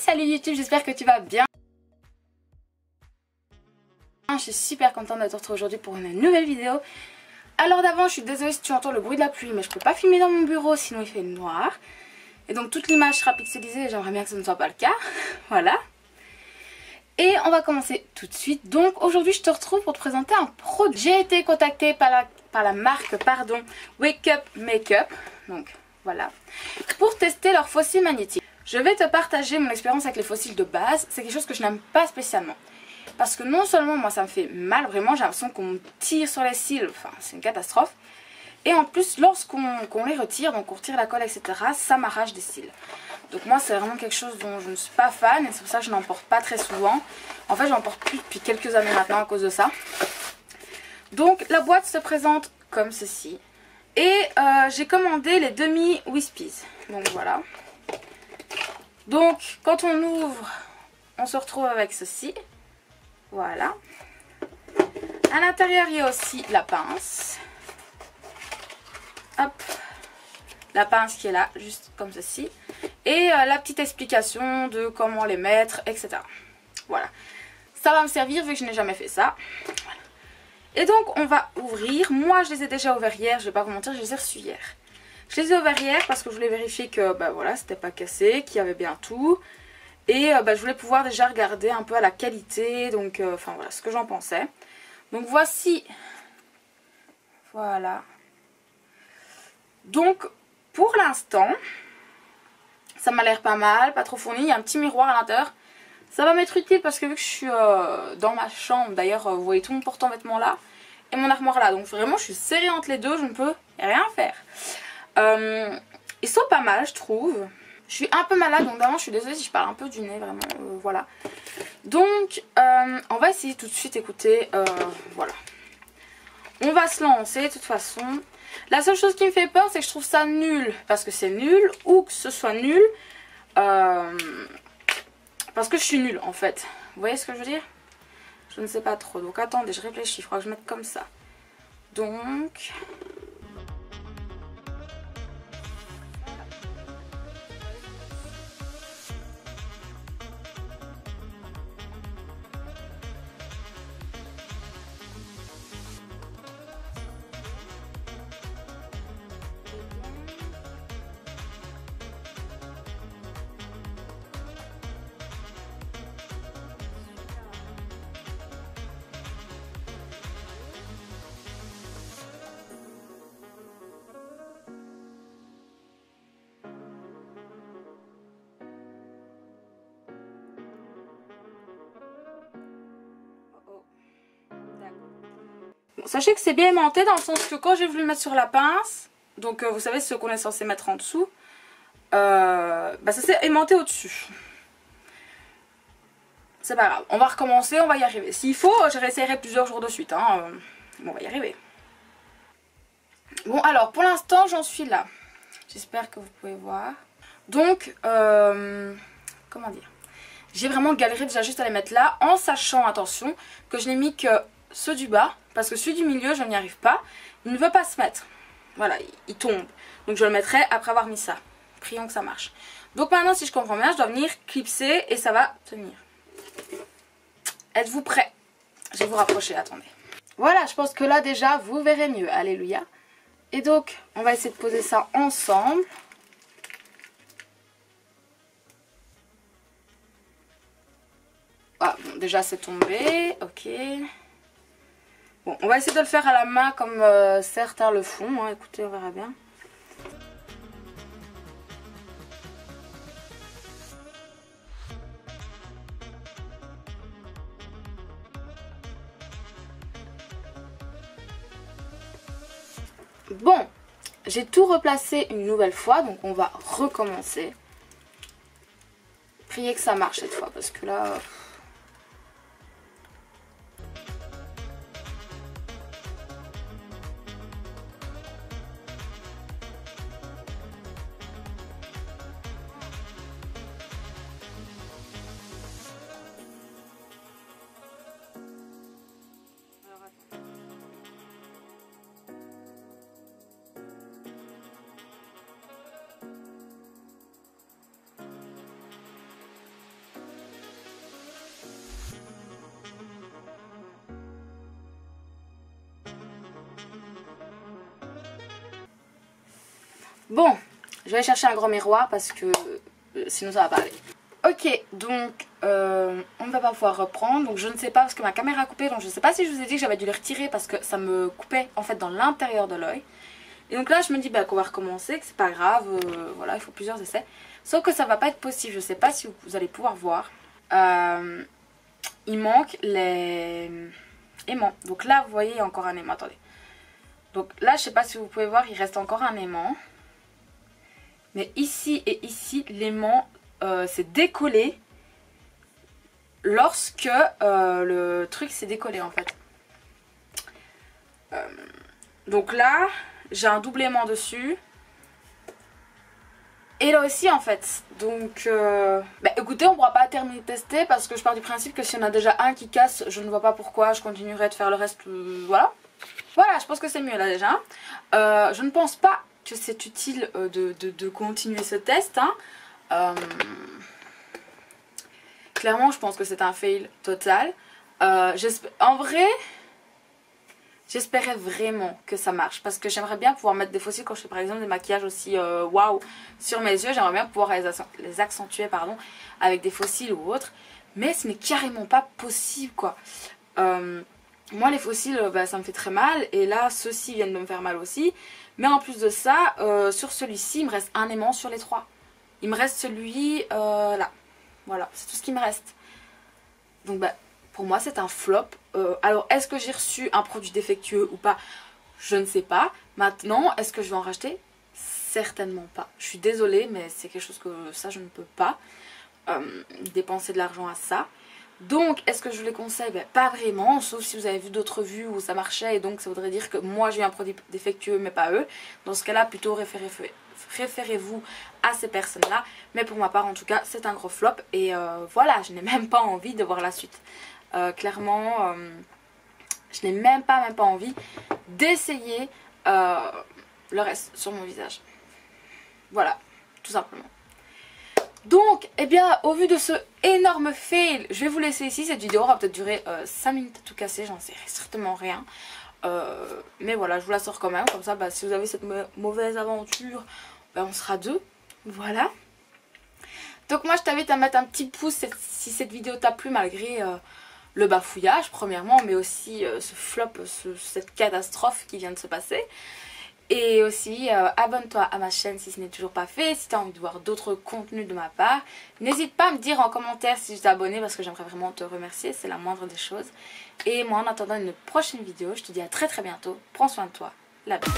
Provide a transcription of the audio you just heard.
Salut YouTube, j'espère que tu vas bien. Je suis super contente de te retrouver aujourd'hui pour une nouvelle vidéo. Alors d'avant, je suis désolée si tu entends le bruit de la pluie, mais je peux pas filmer dans mon bureau sinon il fait noir. Et donc toute l'image sera pixelisée et j'aimerais bien que ce ne soit pas le cas. Voilà. Et on va commencer tout de suite. Donc aujourd'hui je te retrouve pour te présenter un produit. J'ai été contactée par la marque Wake Up Makeup. Donc voilà. Pour tester leurs fossiles magnétiques. Je vais te partager mon expérience avec les fossiles de base. C'est quelque chose que je n'aime pas spécialement. Parce que non seulement moi ça me fait mal, vraiment j'ai l'impression qu'on me tire sur les cils. Enfin c'est une catastrophe. Et en plus lorsqu'on les retire, donc on retire la colle etc, ça m'arrache des cils. Donc moi c'est vraiment quelque chose dont je ne suis pas fan et c'est pour ça que je n'en porte pas très souvent. En fait j'en porte plus depuis quelques années maintenant à cause de ça. Donc la boîte se présente comme ceci. Et j'ai commandé les demi Wispies. Donc voilà. Donc quand on ouvre, on se retrouve avec ceci. Voilà. À l'intérieur il y a aussi la pince. Hop. La pince qui est là, juste comme ceci. Et la petite explication de comment les mettre, etc. Voilà. Ça va me servir vu que je n'ai jamais fait ça. Voilà. Et donc on va ouvrir. Moi je les ai déjà ouverts hier, je vais pas vous mentir, je les ai reçus hier. Je les ai ouverts hier parce que je voulais vérifier que voilà, c'était pas cassé, qu'il y avait bien tout. Et je voulais pouvoir déjà regarder un peu à la qualité, donc enfin voilà ce que j'en pensais. Donc voici. Voilà. Donc pour l'instant, ça m'a l'air pas mal, pas trop fourni. Il y a un petit miroir à l'intérieur. Ça va m'être utile parce que vu que je suis dans ma chambre, d'ailleurs vous voyez tout mon porte-vêtements là et mon armoire là. Donc vraiment je suis serrée entre les deux, je ne peux rien faire. Ils sont pas mal je trouve. Je suis un peu malade donc d'avant je suis désolée si je parle un peu du nez vraiment, voilà. Donc on va essayer tout de suite, écoutez, voilà. On va se lancer de toute façon. La seule chose qui me fait peur c'est que je trouve ça nul parce que c'est nul ou que ce soit nul parce que je suis nulle en fait. Vous voyez ce que je veux dire? Je ne sais pas trop. Donc attendez, je réfléchis, il faudra que je mette comme ça. Donc... Bon, sachez que c'est bien aimanté dans le sens que quand j'ai voulu le mettre sur la pince, donc vous savez ce qu'on est censé mettre en dessous, ça s'est aimanté au-dessus. C'est pas grave, on va recommencer, on va y arriver. S'il faut, je réessayerai plusieurs jours de suite, hein. Bon, on va y arriver. Bon alors, pour l'instant j'en suis là. J'espère que vous pouvez voir. Donc, comment dire, j'ai vraiment galéré déjà juste à les mettre là, en sachant, attention, que je n'ai mis que ceux du bas, parce que celui du milieu je n'y arrive pas, il ne veut pas se mettre, voilà, il tombe, donc je le mettrai après avoir mis ça, prions que ça marche. Donc maintenant si je comprends bien je dois venir clipser et ça va tenir. Êtes-vous prêts? Je vais vous rapprocher, attendez. Voilà, je pense que là déjà vous verrez mieux, alléluia. Et donc on va essayer de poser ça ensemble. Ah bon, déjà c'est tombé, ok. Bon, on va essayer de le faire à la main comme certains le font, hein. Écoutez, on verra bien. Bon, j'ai tout replacé une nouvelle fois, donc on va recommencer. Priez que ça marche cette fois, parce que là... Bon, je vais aller chercher un grand miroir parce que sinon ça va pas aller. Ok, donc on ne va pas pouvoir reprendre. Donc je ne sais pas parce que ma caméra a coupé. Donc je ne sais pas si je vous ai dit que j'avais dû les retirer parce que ça me coupait en fait dans l'intérieur de l'œil. Et donc là je me dis qu'on va recommencer, que c'est pas grave. Voilà, il faut plusieurs essais. Sauf que ça va pas être possible. Je ne sais pas si vous allez pouvoir voir. Il manque les aimants. Donc là vous voyez il y a encore un aimant. Attendez. Donc là je sais pas si vous pouvez voir, il reste encore un aimant. Mais ici et ici l'aimant s'est décollé lorsque le truc s'est décollé en fait. Donc là j'ai un double aimant dessus. Et là aussi en fait. Donc écoutez, on pourra pas terminer de tester parce que je pars du principe que s'il y en a déjà un qui casse, je ne vois pas pourquoi je continuerai de faire le reste. Voilà. Voilà, je pense que c'est mieux là déjà. Je ne pense pas que c'est utile de continuer ce test. Clairement, je pense que c'est un fail total. En vrai, j'espérais vraiment que ça marche. Parce que j'aimerais bien pouvoir mettre des fossiles quand je fais par exemple des maquillages aussi waouh sur mes yeux. J'aimerais bien pouvoir les accentuer avec des fossiles ou autre. Mais ce n'est carrément pas possible quoi. Moi les fossiles ça me fait très mal. Et là ceux-ci viennent de me faire mal aussi. Mais en plus de ça, sur celui-ci il me reste un aimant sur les trois. Il me reste celui là. Voilà, c'est tout ce qui me reste. Donc pour moi c'est un flop. Alors est-ce que j'ai reçu un produit défectueux ou pas? Je ne sais pas. Maintenant, est-ce que je vais en racheter? Certainement pas. Je suis désolée mais c'est quelque chose que ça je ne peux pas dépenser de l'argent à ça. Donc est-ce que je vous les conseille? Pas vraiment, sauf si vous avez vu d'autres vues où ça marchait et donc ça voudrait dire que moi j'ai eu un produit défectueux mais pas eux. Dans ce cas là plutôt référez-vous à ces personnes là. Mais pour ma part en tout cas c'est un gros flop. Et voilà, je n'ai même pas envie de voir la suite. Clairement je n'ai même pas envie d'essayer le reste sur mon visage. Voilà, tout simplement. Donc, eh bien, au vu de ce énorme fail, je vais vous laisser ici. Cette vidéo aura peut-être duré 5 minutes à tout casser, j'en sais strictement rien. Mais voilà, je vous la sors quand même. Comme ça, si vous avez cette mauvaise aventure, on sera deux. Voilà. Donc moi, je t'invite à mettre un petit pouce si cette vidéo t'a plu malgré le bafouillage, premièrement. Mais aussi ce flop, cette catastrophe qui vient de se passer. Et aussi abonne-toi à ma chaîne si ce n'est toujours pas fait. Si tu as envie de voir d'autres contenus de ma part, n'hésite pas à me dire en commentaire si tu t'es abonné parce que j'aimerais vraiment te remercier, c'est la moindre des choses. Et moi en attendant une prochaine vidéo, je te dis à très bientôt. Prends soin de toi, la bise.